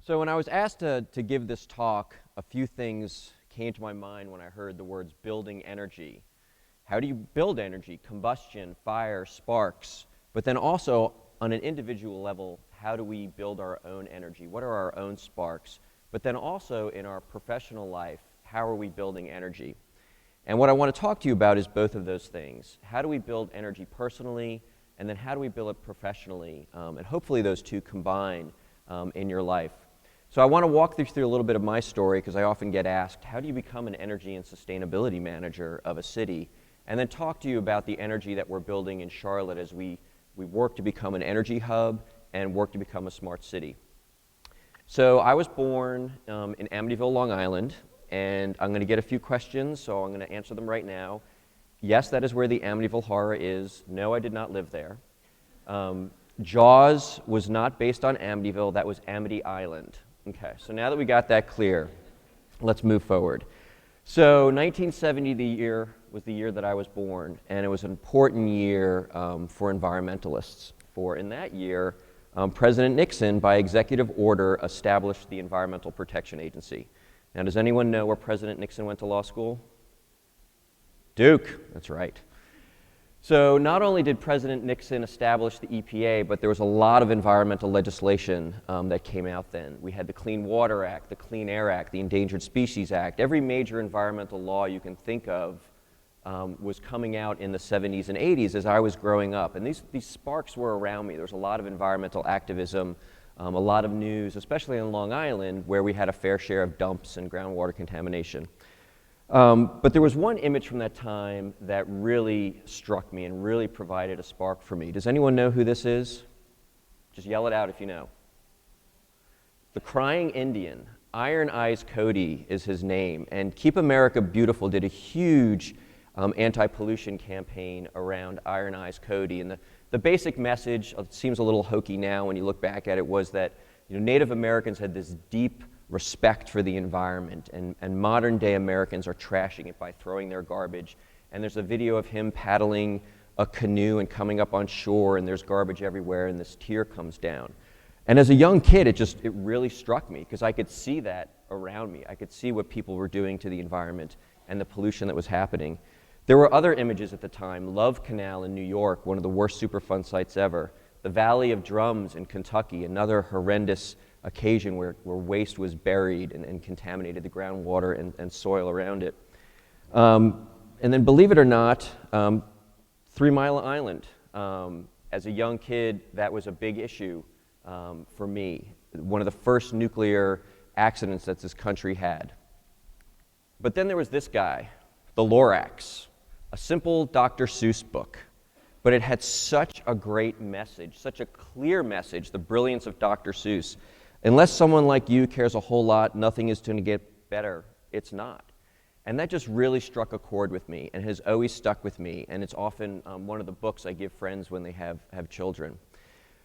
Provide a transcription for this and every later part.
So when I was asked to give this talk, a few things came to my mind when I heard the words building energy. How do you build energy? Combustion, fire, sparks. But then also, on an individual level, how do we build our own energy? What are our own sparks? But then also in our professional life, how are we building energy? And what I want to talk to you about is both of those things. How do we build energy personally, and then how do we build it professionally? And hopefully those two combine in your life. So I want to walk through a little bit of my story, because I often get asked, how do you become an energy and sustainability manager of a city? And then talk to you about the energy that we're building in Charlotte as we work to become an energy hub and work to become a smart city. So I was born in Amityville, Long Island, and I'm going to get a few questions, so I'm going to answer them right now. Yes, that is where the Amityville Horror is. No, I did not live there. Jaws was not based on Amityville, that was Amity Island. Okay, so now that we got that clear, let's move forward. So 1970 was the year that I was born, and it was an important year for environmentalists. For in that year, President Nixon, by executive order, established the Environmental Protection Agency. Now, does anyone know where President Nixon went to law school? Duke, that's right. So not only did President Nixon establish the EPA, but there was a lot of environmental legislation that came out then. We had the Clean Water Act, the Clean Air Act, the Endangered Species Act. Every major environmental law you can think of was coming out in the 70s and 80s as I was growing up. And these sparks were around me. There was a lot of environmental activism, a lot of news, especially on Long Island, where we had a fair share of dumps and groundwater contamination. But there was one image from that time that really struck me and really provided a spark for me. Does anyone know who this is? Just yell it out if you know. The Crying Indian. Iron Eyes Cody is his name. And Keep America Beautiful did a huge anti-pollution campaign around Iron Eyes Cody. And the basic message, it seems a little hokey now when you look back at it, was that Native Americans had this deep respect for the environment, and modern day Americans are trashing it by throwing their garbage. And there's a video of him paddling a canoe and coming up on shore, and there's garbage everywhere, and this tear comes down. And as a young kid, it really struck me, because I could see that around me. I could see what people were doing to the environment and the pollution that was happening. There were other images at the time. Love Canal in New York, one of the worst Superfund sites ever. The Valley of Drums in Kentucky, another horrendous occasion where waste was buried and contaminated the groundwater and soil around it. And then, believe it or not, 3 Mile Island. As a young kid, that was a big issue for me. One of the first nuclear accidents that this country had. But then there was this guy, the Lorax, a simple Dr. Seuss book. But it had such a great message, such a clear message, the brilliance of Dr. Seuss. Unless someone like you cares a whole lot, nothing is going to get better. It's not. And that just really struck a chord with me and has always stuck with me. And it's often one of the books I give friends when they have children.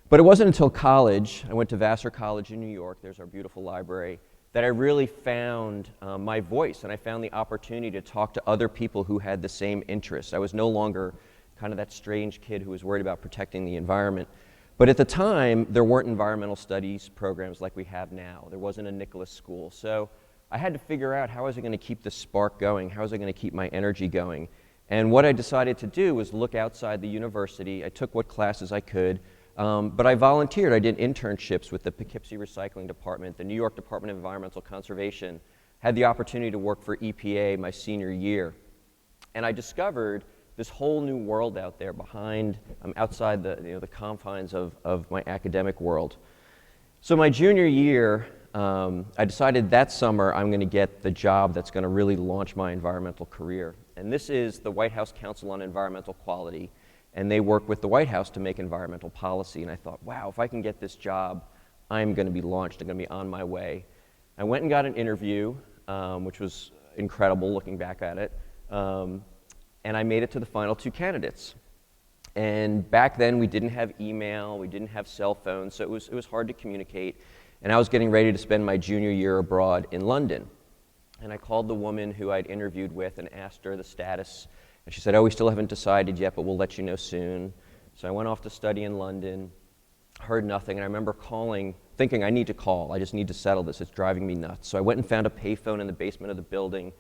But it wasn't until college, I went to Vassar College in New York, there's our beautiful library, that I really found my voice, and I found the opportunity to talk to other people who had the same interests. I was no longer kind of that strange kid who was worried about protecting the environment. But at the time, there weren't environmental studies programs like we have now. There wasn't a Nicholas School. So I had to figure out, how was I going to keep this spark going? How was I going to keep my energy going? And what I decided to do was look outside the university. I took what classes I could, but I volunteered. I did internships with the Poughkeepsie Recycling Department, the New York Department of Environmental Conservation. Had the opportunity to work for EPA my senior year. And I discovered this whole new world out there outside the confines of my academic world. So my junior year, I decided that summer I'm going to get the job that's going to really launch my environmental career. And this is the White House Council on Environmental Quality, and they work with the White House to make environmental policy. And I thought, wow, if I can get this job, I'm going to be launched. I'm going to be on my way. I went and got an interview, which was incredible looking back at it. And I made it to the final 2 candidates. And back then, we didn't have email, we didn't have cell phones, so it was hard to communicate. And I was getting ready to spend my junior year abroad in London. And I called the woman who I'd interviewed with and asked her the status. And she said, oh, we still haven't decided yet, but we'll let you know soon. So I went off to study in London, heard nothing, and I remember calling thinking I need to call. I just need to settle this. It's driving me nuts. So I went and found a payphone in the basement of the building,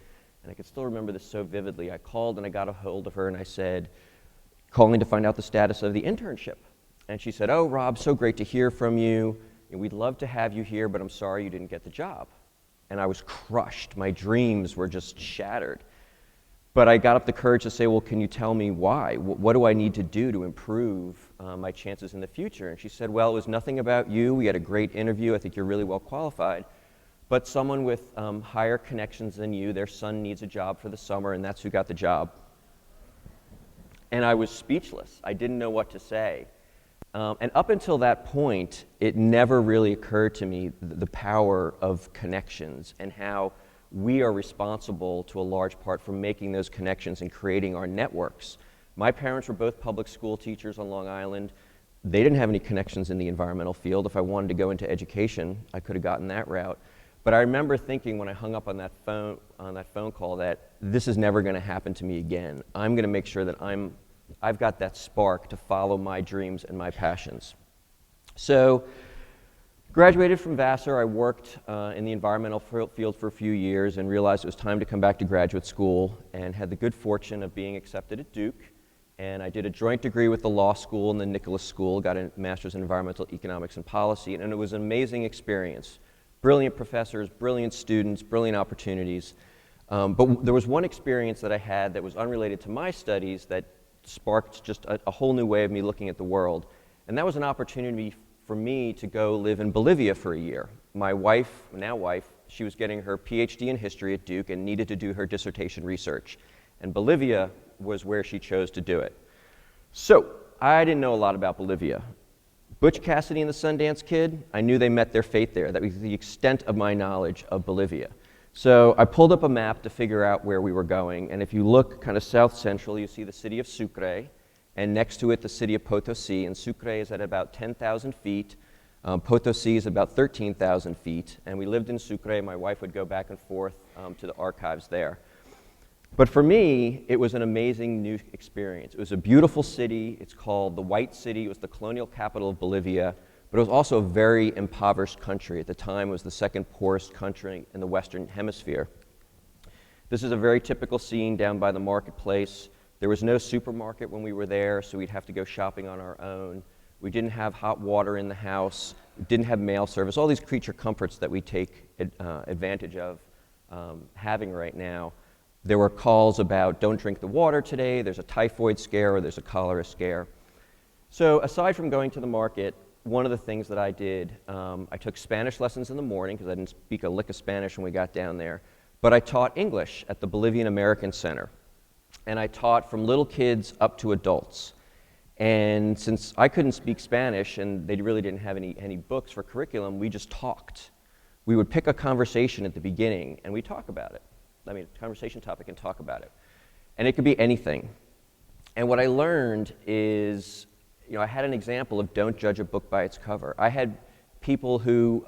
and I can still remember this so vividly. I called and I got a hold of her and I said, calling to find out the status of the internship. And she said, "Oh, Rob, so great to hear from you. We'd love to have you here, but I'm sorry you didn't get the job." And I was crushed. My dreams were just shattered. But I got up the courage to say, "Well, can you tell me why? What do I need to do to improve my chances in the future?" And she said, "Well, it was nothing about you. We had a great interview. I think you're really well qualified. But someone with higher connections than you, their son needs a job for the summer, and that's who got the job." And I was speechless. I didn't know what to say. And up until that point, it never really occurred to me the power of connections and how we are responsible to a large part for making those connections and creating our networks. My parents were both public school teachers on Long Island. They didn't have any connections in the environmental field. If I wanted to go into education, I could have gotten that route. But I remember thinking when I hung up on that phone call that this is never going to happen to me again. I'm going to make sure that I've got that spark to follow my dreams and my passions. So, graduated from Vassar. I worked in the environmental field for a few years and realized it was time to come back to graduate school, and had the good fortune of being accepted at Duke. And I did a joint degree with the law school and the Nicholas School, got a master's in environmental economics and policy, and it was an amazing experience. Brilliant professors, brilliant students, brilliant opportunities. But there was one experience that I had that was unrelated to my studies that sparked just a whole new way of me looking at the world. And that was an opportunity for me to go live in Bolivia for a year. My wife, now wife, she was getting her PhD in history at Duke and needed to do her dissertation research. And Bolivia was where she chose to do it. So I didn't know a lot about Bolivia. Butch Cassidy and the Sundance Kid, I knew they met their fate there. That was the extent of my knowledge of Bolivia. So I pulled up a map to figure out where we were going, and if you look kind of south-central, you see the city of Sucre, and next to it the city of Potosi, and Sucre is at about 10,000 feet, Potosi is about 13,000 feet, and we lived in Sucre. My wife would go back and forth to the archives there. But for me, it was an amazing new experience. It was a beautiful city. It's called the White City. It was the colonial capital of Bolivia. But it was also a very impoverished country. At the time, it was the second poorest country in the Western Hemisphere. This is a very typical scene down by the marketplace. There was no supermarket when we were there, so we'd have to go shopping on our own. We didn't have hot water in the house. We didn't have mail service. All these creature comforts that we take advantage of having right now. There were calls about, don't drink the water today, there's a typhoid scare, or there's a cholera scare. So aside from going to the market, one of the things that I did, I took Spanish lessons in the morning because I didn't speak a lick of Spanish when we got down there, but I taught English at the Bolivian American Center. And I taught from little kids up to adults. And since I couldn't speak Spanish and they really didn't have any books for curriculum, we just talked. We would pick a conversation at the beginning and we'd talk about it. I mean, conversation topic and talk about it. And it could be anything. And what I learned is, I had an example of don't judge a book by its cover. I had people who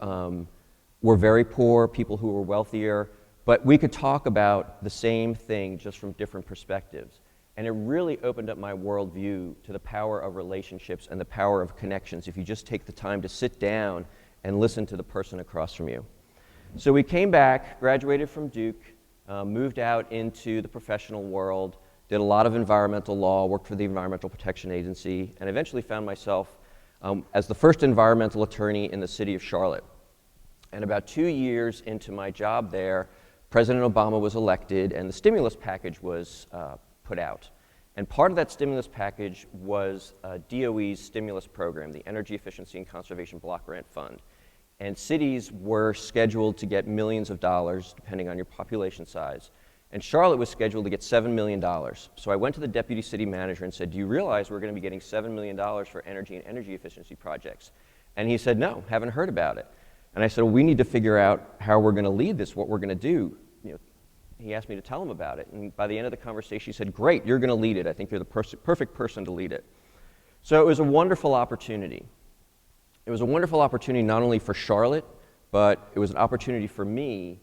were very poor, people who were wealthier, but we could talk about the same thing just from different perspectives. And it really opened up my worldview to the power of relationships and the power of connections if you just take the time to sit down and listen to the person across from you. So we came back, graduated from Duke, moved out into the professional world, did a lot of environmental law, worked for the Environmental Protection Agency, and eventually found myself as the first environmental attorney in the city of Charlotte. And about 2 years into my job there, President Obama was elected and the stimulus package was put out. And part of that stimulus package was DOE's stimulus program, the Energy Efficiency and Conservation Block Grant Fund. And cities were scheduled to get millions of dollars, depending on your population size. And Charlotte was scheduled to get $7 million. So I went to the deputy city manager and said, do you realize we're going to be getting $7 million for energy and energy efficiency projects? And he said, no, haven't heard about it. And I said, well, we need to figure out how we're going to lead this, what we're going to do. He asked me to tell him about it. And by the end of the conversation, he said, great, you're going to lead it. I think you're the perfect person to lead it. So it was a wonderful opportunity. It was a wonderful opportunity not only for Charlotte, but it was an opportunity for me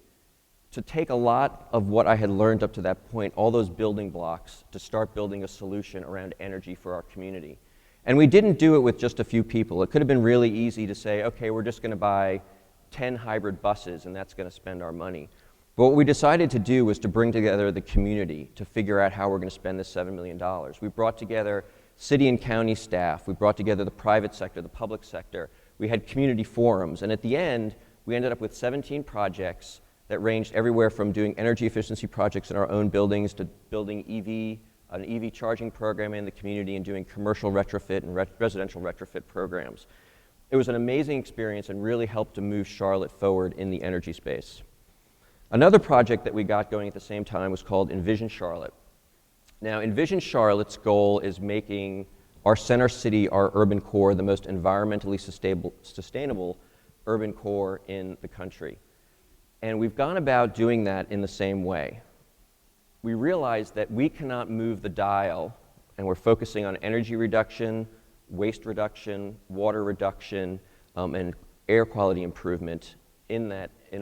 to take a lot of what I had learned up to that point, all those building blocks, to start building a solution around energy for our community. And we didn't do it with just a few people. It could have been really easy to say, okay, we're just going to buy 10 hybrid buses and that's going to spend our money. But what we decided to do was to bring together the community to figure out how we're going to spend this $7 million. We brought together city and county staff. We brought together the private sector, the public sector. We had community forums. And at the end, we ended up with 17 projects that ranged everywhere from doing energy efficiency projects in our own buildings to building an EV charging program in the community and doing commercial retrofit and residential retrofit programs. It was an amazing experience and really helped to move Charlotte forward in the energy space. Another project that we got going at the same time was called Envision Charlotte. Now, Envision Charlotte's goal is making our center city, our urban core, the most environmentally sustainable urban core in the country. And we've gone about doing that in the same way. We realized that we cannot move the dial, and we're focusing on energy reduction, waste reduction, water reduction, and air quality improvement in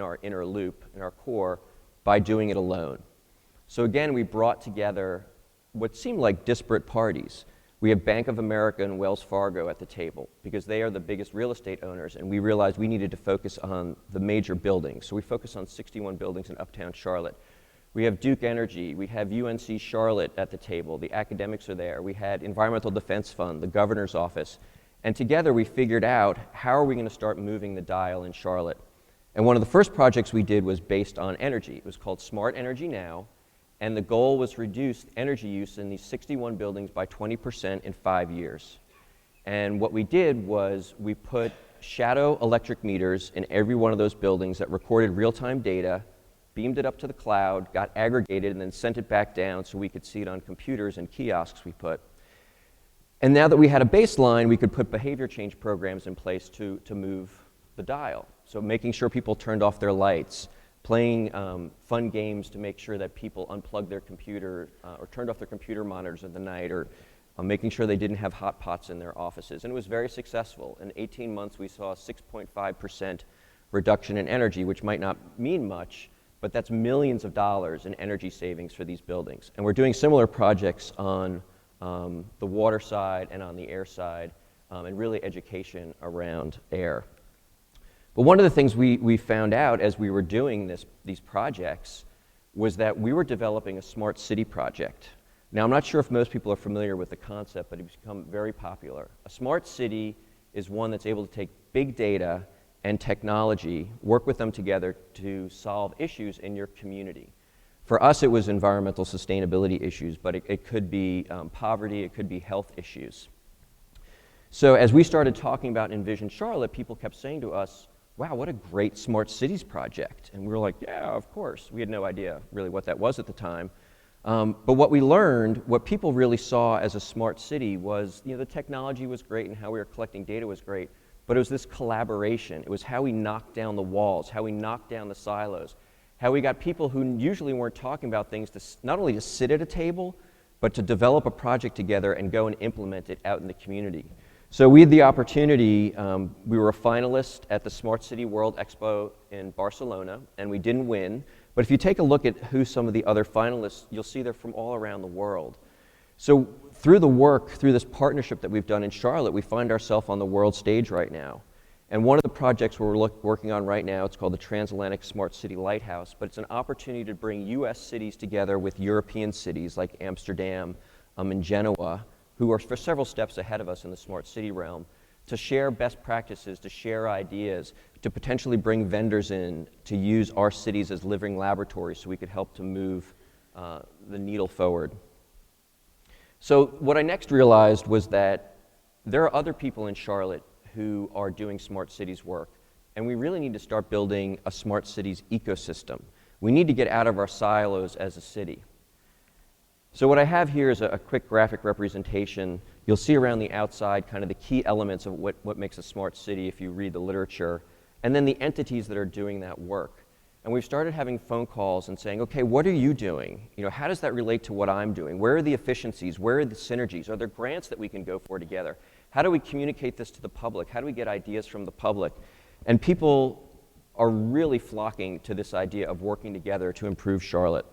our inner loop, in our core, by doing it alone. So again, we brought together what seemed like disparate parties. We have Bank of America and Wells Fargo at the table because they are the biggest real estate owners, and we realized we needed to focus on the major buildings. So we focused on 61 buildings in uptown Charlotte. We have Duke Energy, we have UNC Charlotte at the table, the academics are there. We had Environmental Defense Fund, the governor's office. And together we figured out how are we going to start moving the dial in Charlotte. And one of the first projects we did was based on energy. It was called Smart Energy Now, and the goal was to reduce energy use in these 61 buildings by 20% in 5 years. And what we did was we put shadow electric meters in every one of those buildings that recorded real-time data, beamed it up to the cloud, got aggregated, and then sent it back down so we could see it on computers and kiosks we put. And now that we had a baseline, we could put behavior change programs in place to move the dial. So making sure people turned off their lights, playing fun games to make sure that people unplugged their computer or turned off their computer monitors in the night, or making sure they didn't have hot pots in their offices. And it was very successful. In 18 months, we saw a 6.5% reduction in energy, which might not mean much, but that's millions of dollars in energy savings for these buildings. And we're doing similar projects on the water side and on the air side, and really education around air. But one of the things we found out as we were doing these projects was that we were developing a smart city project. Now, I'm not sure if most people are familiar with the concept, but it's become very popular. A smart city is one that's able to take big data and technology, work with them together to solve issues in your community. For us, it was environmental sustainability issues, but it could be poverty, it could be health issues. So as we started talking about Envision Charlotte, people kept saying to us, wow, what a great smart cities project. And we were like, yeah, of course. We had no idea really what that was at the time. But what we learned, what people really saw as a smart city was, the technology was great and how we were collecting data was great, but it was this collaboration. It was how we knocked down the walls, how we knocked down the silos, how we got people who usually weren't talking about things to not only to sit at a table, but to develop a project together and go and implement it out in the community. So we had the opportunity, we were a finalist at the Smart City World Expo in Barcelona, and we didn't win. But if you take a look at who some of the other finalists, you'll see they're from all around the world. So through the work, through this partnership that we've done in Charlotte, we find ourselves on the world stage right now. And one of the projects we're working on right now, it's called the Transatlantic Smart City Lighthouse, but it's an opportunity to bring US cities together with European cities like Amsterdam and Genoa, who are for several steps ahead of us in the smart city realm, to share best practices, to share ideas, to potentially bring vendors in to use our cities as living laboratories so we could help to move the needle forward. So what I next realized was that there are other people in Charlotte who are doing smart cities work, and we really need to start building a smart cities ecosystem. We need to get out of our silos as a city. So what I have here is a quick graphic representation. You'll see around the outside kind of the key elements of what makes a smart city if you read the literature, and then the entities that are doing that work. And we've started having phone calls and saying, okay, what are you doing? How does that relate to what I'm doing? Where are the efficiencies? Where are the synergies? Are there grants that we can go for together? How do we communicate this to the public? How do we get ideas from the public? And people are really flocking to this idea of working together to improve Charlotte.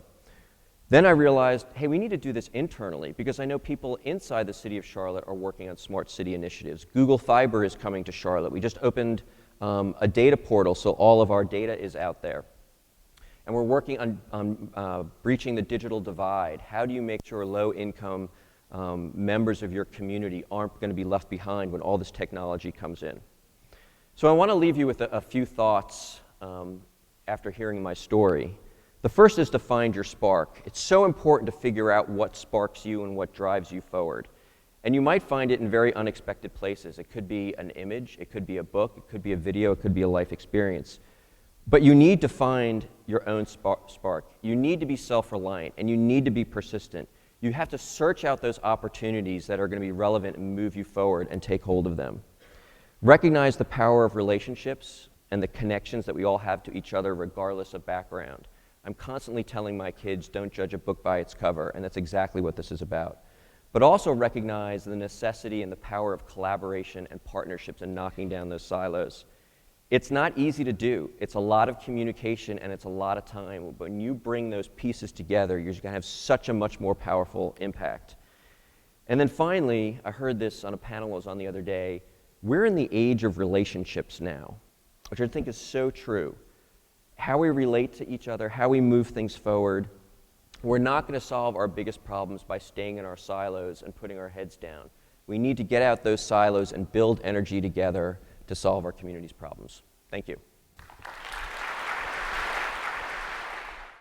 Then I realized, hey, we need to do this internally because I know people inside the city of Charlotte are working on smart city initiatives. Google Fiber is coming to Charlotte. We just opened a data portal so all of our data is out there. And we're working on breaching the digital divide. How do you make sure low-income members of your community aren't going to be left behind when all this technology comes in? So I want to leave you with a few thoughts after hearing my story. The first is to find your spark. It's so important to figure out what sparks you and what drives you forward. And you might find it in very unexpected places. It could be an image, it could be a book, it could be a video, it could be a life experience. But you need to find your own spark. You need to be self-reliant, and you need to be persistent. You have to search out those opportunities that are going to be relevant and move you forward and take hold of them. Recognize the power of relationships and the connections that we all have to each other regardless of background. I'm constantly telling my kids, don't judge a book by its cover, and that's exactly what this is about. But also recognize the necessity and the power of collaboration and partnerships and knocking down those silos. It's not easy to do. It's a lot of communication and it's a lot of time. But when you bring those pieces together, you're going to have such a much more powerful impact. And then finally, I heard this on a panel I was on the other day, we're in the age of relationships now, which I think is so true. How we relate to each other, how we move things forward. We're not going to solve our biggest problems by staying in our silos and putting our heads down. We need to get out those silos and build energy together to solve our community's problems. Thank you.